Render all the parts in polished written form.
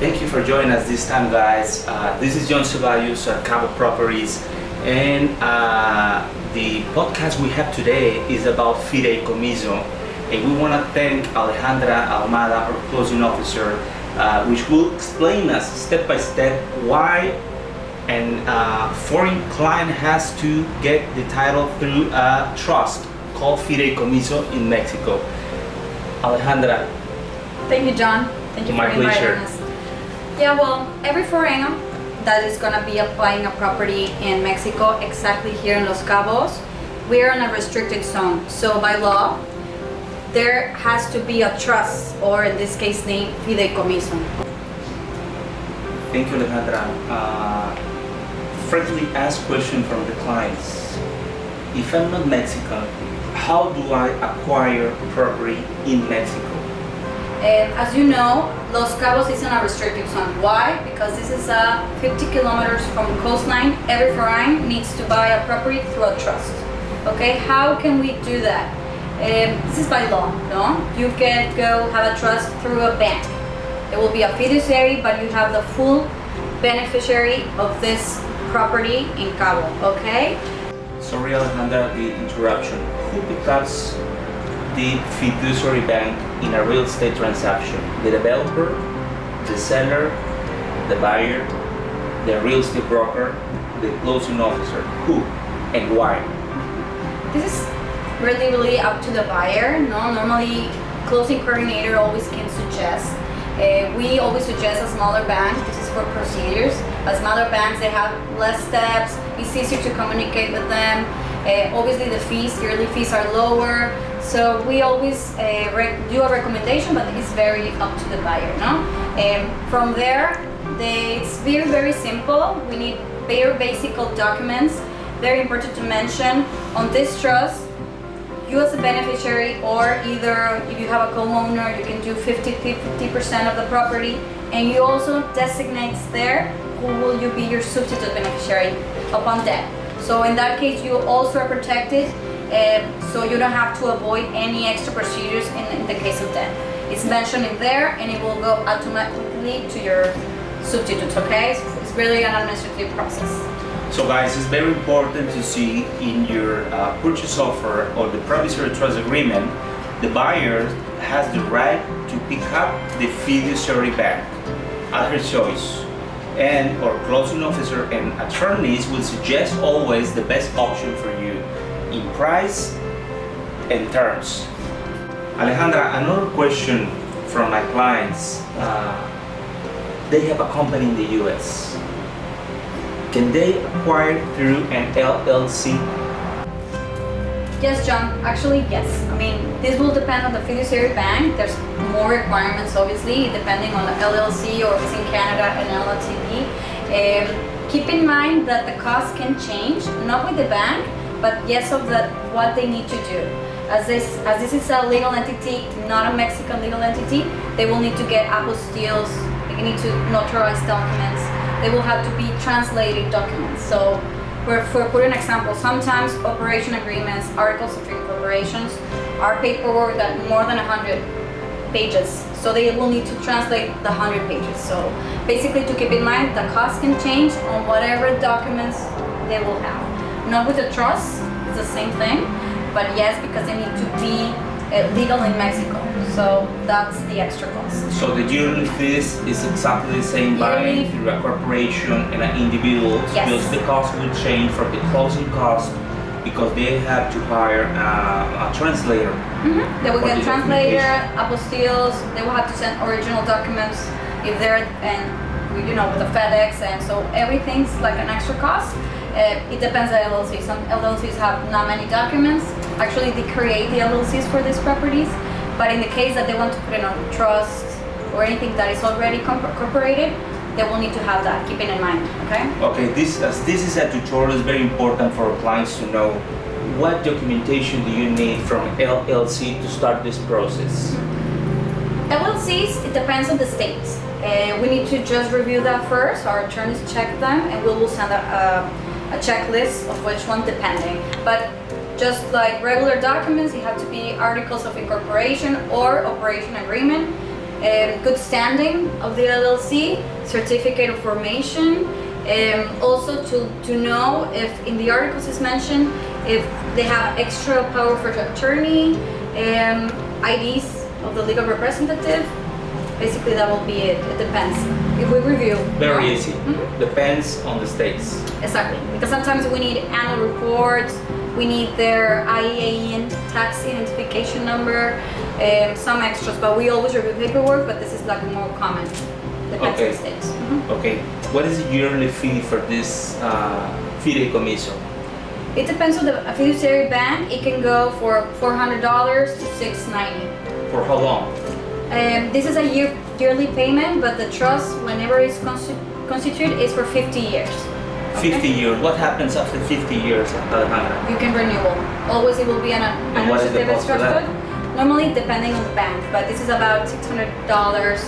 Thank you for joining us this time, guys. This is John Ceballos at Cabo Properties, and the podcast we have today is about Fideicomiso, and we want to thank Alejandra Almada, our closing officer, which will explain us step by step why an foreign client has to get the title through a trust called Fideicomiso in Mexico. Alejandra. Thank you, John. Thank you for inviting us. Yeah, well, every foreigner that is going to be applying a property in Mexico, exactly here in Los Cabos, we are in a restricted zone. So by law, there has to be a trust, or in this case, named Fideicomiso. Thank you, Alejandra. Frequently asked question from the clients. If I'm not Mexican, how do I acquire property in Mexico? As you know, Los Cabos is in a restricted zone. Why? Because this is 50 kilometers from coastline. Every foreign needs to buy a property through a trust. Okay, how can we do that? This is by law, no? You can go have a trust through a bank. It will be a fiduciary, but you have the full beneficiary of this property in Cabo, okay? Sorry, Alejandra, the interruption. Who becomes the fiduciary bank in a real estate transaction? The developer, the seller, the buyer, the real estate broker, the closing officer. Who and why? This is really up to the buyer. No, normally closing coordinator always can suggest. We always suggest a smaller bank. This is for procedures. A smaller banks, they have less steps. It's easier to communicate with them. Obviously, the yearly fees are lower. So we always do a recommendation, but it's very up to the buyer, no? From there, it's very simple. We need very basic documents. Very important to mention, on this trust, you as a beneficiary, or either if you have a co-owner, you can do 50% of the property, and you also designate there who will you be your substitute beneficiary upon death. So in that case, you also are protected. So you don't have to avoid any extra procedures in the case of death. It's mentioned in there, and it will go automatically to your substitutes, okay? It's really an administrative process. So guys, it's very important to see in your purchase offer or the promissory trust agreement, the buyer has the right to pick up the fiduciary bank at her choice. And our closing officer and attorneys will suggest always the best option for you in price and terms. Alejandra, another question from my clients. They have a company in the US. Can they acquire through an LLC? Yes, John. Actually, yes. I mean, this will depend on the fiduciary bank. There's more requirements, obviously, depending on the LLC, or if it's in Canada, an LLTD. Keep in mind that the cost can change, not with the bank, but yes, of what they need to do. As this is a legal entity, not a Mexican legal entity, they will need to get apostilles. They need to notarize documents. They will have to be translated documents. So, for put an example, sometimes operation agreements, articles of incorporations, are paperwork that more than 100 pages. So they will need to translate the 100 pages. So basically, to keep in mind, the cost can change on whatever documents they will have. Not with the trust, it's the same thing, but yes, because they need to be legal in Mexico. So that's the extra cost. So the yearly fees is exactly the same buying through a corporation and an individual. Yes. Because the cost will change from the closing cost because they have to hire a translator. Mm-hmm. They will get translator, apostilles. They will have to send original documents if they're with the FedEx, and so everything's like an extra cost. It depends on LLC. Some LLCs have not many documents. Actually, they create the LLCs for these properties, but in the case that they want to put it on trust or anything that is already incorporated, they will need to have that. Keep it in mind, okay? Okay, this is a tutorial. It's very important for our clients to know what documentation do you need from LLC to start this process. LLCs, it depends on the state. We need to just review that first. Our attorneys check them, and we will send a checklist of which one depending. But just like regular documents, you have to be articles of incorporation or operation agreement. good standing of the LLC, certificate of formation, also to know if in the articles is mentioned if they have extra power for attorney, IDs of the legal representative. Basically, that will be it. It depends. If we review. Very easy. Depends on the states. Exactly. Because sometimes we need annual reports, we need their IAN tax identification number, some extras, but we always review paperwork, but this is like more common. Depends on the states. Okay. What is the yearly fee for this Fideicomiso? It depends on the fiduciary bank. It can go for $400 to $690. For how long? This is a yearly payment, but the trust, whenever it's constituted, is for 50 years. 50 years. What happens after 50 years, Alejandra? You can renewal. Always it will be an And what is the certificate cost for that? code. Normally, depending on the bank, but this is about $600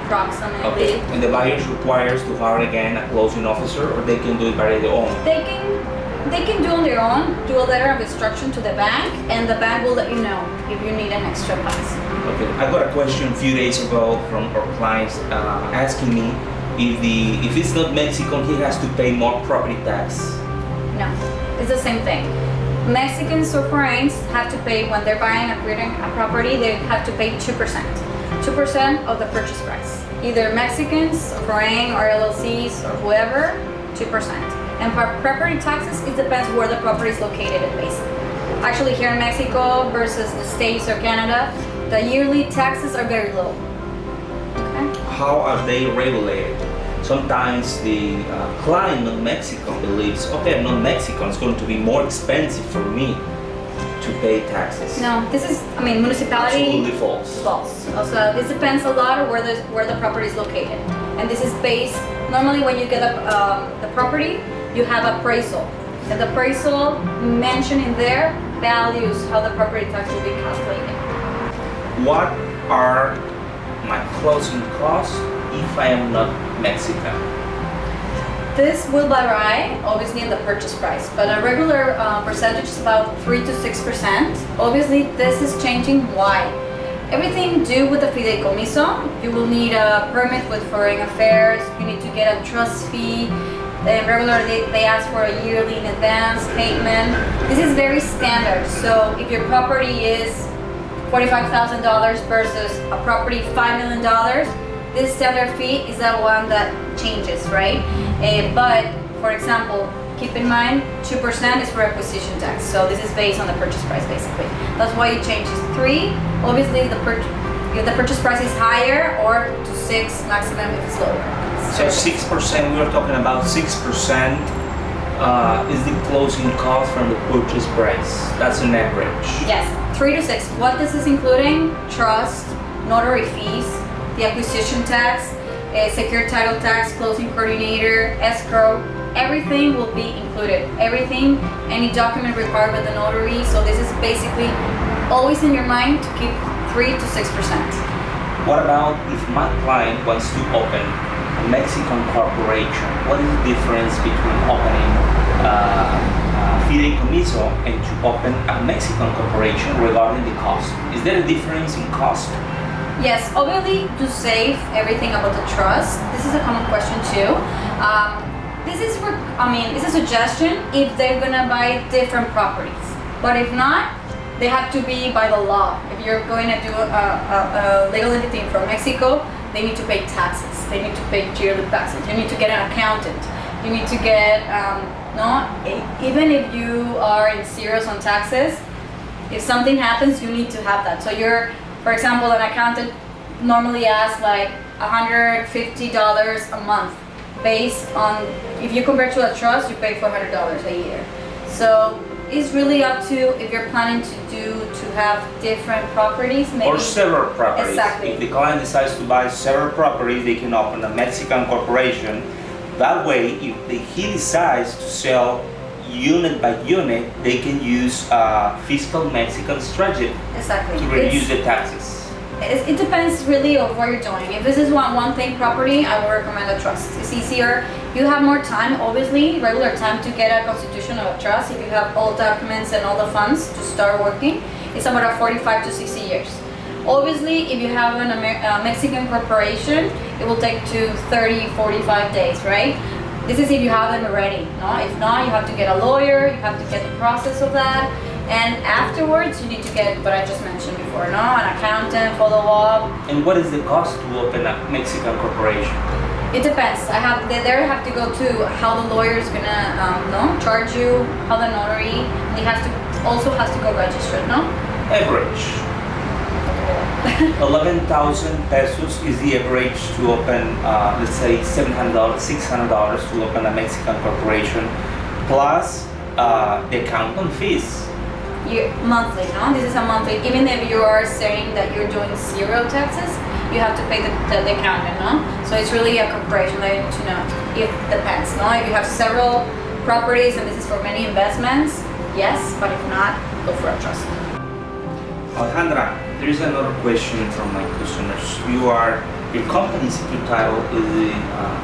approximately. Okay. And the buyers requires to hire again a closing officer, or they can do it by their own? They can do on their own, do a letter of instruction to the bank, and the bank will let you know if you need an extra pass. Okay, I got a question a few days ago from our clients asking me if it's not Mexican, he has to pay more property tax. No, it's the same thing. Mexicans or foreigners have to pay when they're buying a property. They have to pay 2%, 2% of the purchase price. Either Mexicans, or foreign, or LLCs, or whoever, 2%. And for property taxes, it depends where the property is located in basically. Actually, here in Mexico versus the States or Canada, the yearly taxes are very low. Okay? How are they regulated? Sometimes the client of Mexico believes, okay, I'm not Mexican, it's going to be more expensive for me to pay taxes. No, this is, municipality. Absolutely false. False. Also, this depends a lot on where the property is located. And this is based, normally when you get the property, you have appraisal. And the appraisal mentioned in there values how the property tax will be calculated. What are my closing costs if I am not Mexican? This will vary, obviously, in the purchase price, but a regular percentage is about 3 to 6%. Obviously, this is changing. Why? Everything due with the Fideicomiso, you will need a permit with foreign affairs, you need to get a trust fee. Regularly, they ask for a yearly in advance payment. This is very standard. So if your property is $45,000 versus a property $5 million, this standard fee is the one that changes, right? But for example, keep in mind 2% is for acquisition tax. So this is based on the purchase price basically. That's why it changes. 3, obviously if the purchase price is higher, or to 6 maximum if it's lower. So 6%, we are talking about 6% is the closing cost from the purchase price. That's an average. Yes, 3 to 6. What this is including? Trust, notary fees, the acquisition tax, secure title tax, closing coordinator, escrow, everything will be included. Everything, any document required by the notary. So this is basically always in your mind to keep 3 to 6%. What about if my client wants to open a Mexican corporation? What is the difference between opening Fideicomiso and to open a Mexican corporation regarding the cost? Is there a difference in cost? Yes, obviously to save everything about the trust. This is a common question too. This is it's a suggestion if they're gonna buy different properties. But if not, they have to be by the law. If you're going to do a legal entity from Mexico, they need to pay taxes. They need to pay yearly taxes. You need to get an accountant. You need to get, even if you are in serious on taxes, if something happens, you need to have that. So for example, an accountant normally asks like $150 a month based on, if you compare to a trust, you pay $400 a year. So it's really up to if you're planning to have different properties, maybe. Or several properties. Exactly. If the client decides to buy several properties, they can open a Mexican corporation. That way, if he decides to sell unit by unit, they can use a fiscal Mexican strategy Exactly. to reduce the taxes. It depends really on what you're doing. If this is one thing property, I would recommend a trust. It's easier. You have more time, obviously, regular time to get a constitution of a trust. If you have all documents and all the funds to start working, it's about 45 to 60 years. Obviously, if you have a Mexican corporation, it will take to 30, 45 days, right? This is if you have them already, no? If not, you have to get a lawyer, you have to get the process of that, and afterwards you need to get what I just mentioned before, no? An accountant, follow up. And what is the cost to open a Mexican corporation? It depends. They have to go to how the lawyer is gonna charge you, how the notary. He also has to go registered, no? Average. 11,000 pesos is the average to open, let's say $700, $600 to open a Mexican corporation, plus the accountant fees. Monthly, no? This is a monthly. Even if you are saying that you're doing zero taxes, you have to pay the accountant, no? So it's really a corporation that you need to know. It depends, no? If you have several properties and this is for many investments, yes, but if not, go for a trust. Alejandra, there is another question from my customers. Your company's secret title is the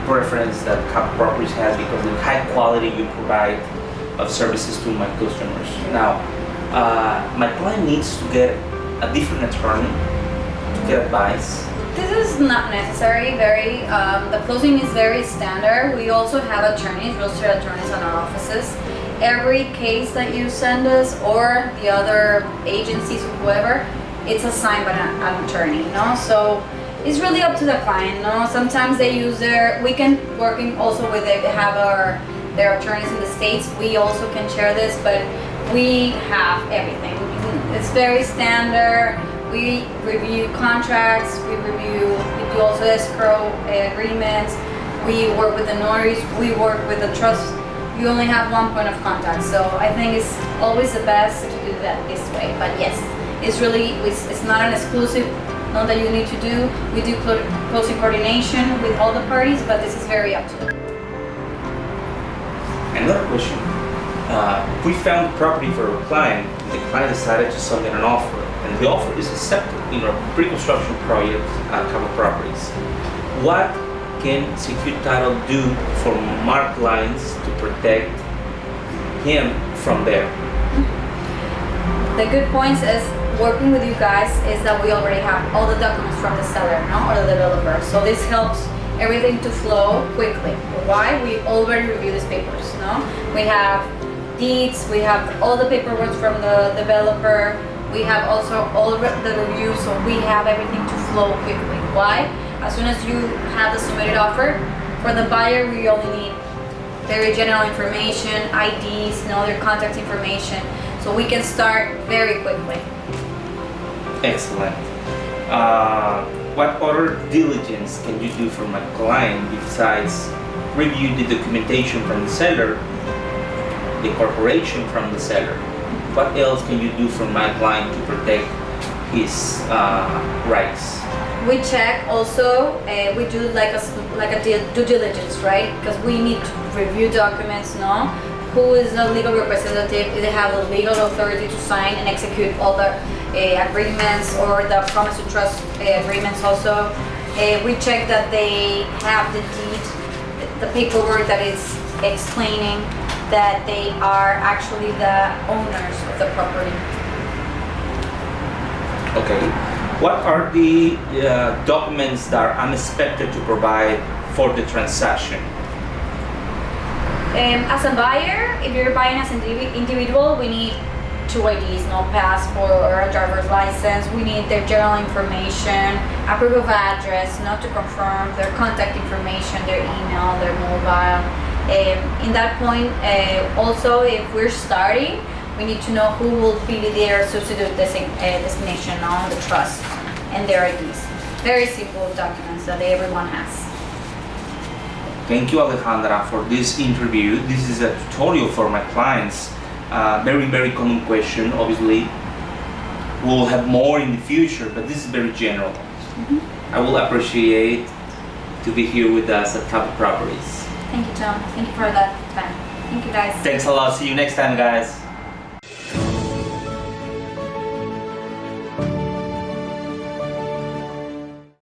preference that Cabo Properties has because of the high quality you provide of services to my customers. Now, my client needs to get a different attorney to get advice. This is not necessary. The closing is very standard. We also have attorneys, real estate attorneys in our offices. Every case that you send us or the other agencies or whoever, it's assigned by an attorney, no? So it's really up to the client, no? Sometimes they use we working also with they have their attorneys in the States. We also can share this, but we have everything. It's very standard. We review contracts, we do also escrow agreements, we work with the notaries, we work with the trust. You only have one point of contact, so I think it's always the best to do that this way. But yes, it's not an exclusive not that you need to do. We do closing coordination with all the parties, but this is very up to them. Another question. We found property for a client, and the client decided to submit an offer, and the offer is accepted in our pre-construction project at Cabo Properties. What can Secure Title do for our clients to protect him from there? The good points is working with you guys is that we already have all the documents from the seller, no, or the developer. So this helps everything to flow quickly. Why? We already review these papers, no? We have deeds, we have all the paperwork from the developer, we have also all the reviews, so we have everything to flow quickly. Why? As soon as you have the submitted offer, for the buyer we only need very general information, IDs, their contact information, so we can start very quickly. Excellent. What other diligence can you do for my client besides review the documentation from the seller, the corporation from the seller? What else can you do for my client to protect his rights? We check also, we do like a due diligence, right? Because we need to review documents, no? Who is the legal representative? Do they have the legal authority to sign and execute all the agreements or the promise to trust agreements also? We check that they have the deed, the paperwork that is explaining that they are actually the owners of the property. Okay. What are the documents that I'm expected to provide for the transaction? As a buyer, if you're buying as an individual, we need 2 IDs, no passport or a driver's license. We need their general information, a proof of address, not to confirm their contact information, their email, their mobile. In that point, also if we're starting, we need to know who will be their substitute designation on the trust and their IDs. Very simple documents that everyone has. Thank you, Alejandra, for this interview. This is a tutorial for my clients. Very, very common question. Obviously, we'll have more in the future, but this is very general. I will appreciate to be here with us at Cabo Properties. Thank you, John. Thank you for that time. Thank you, guys. Thanks a lot. See you next time, guys.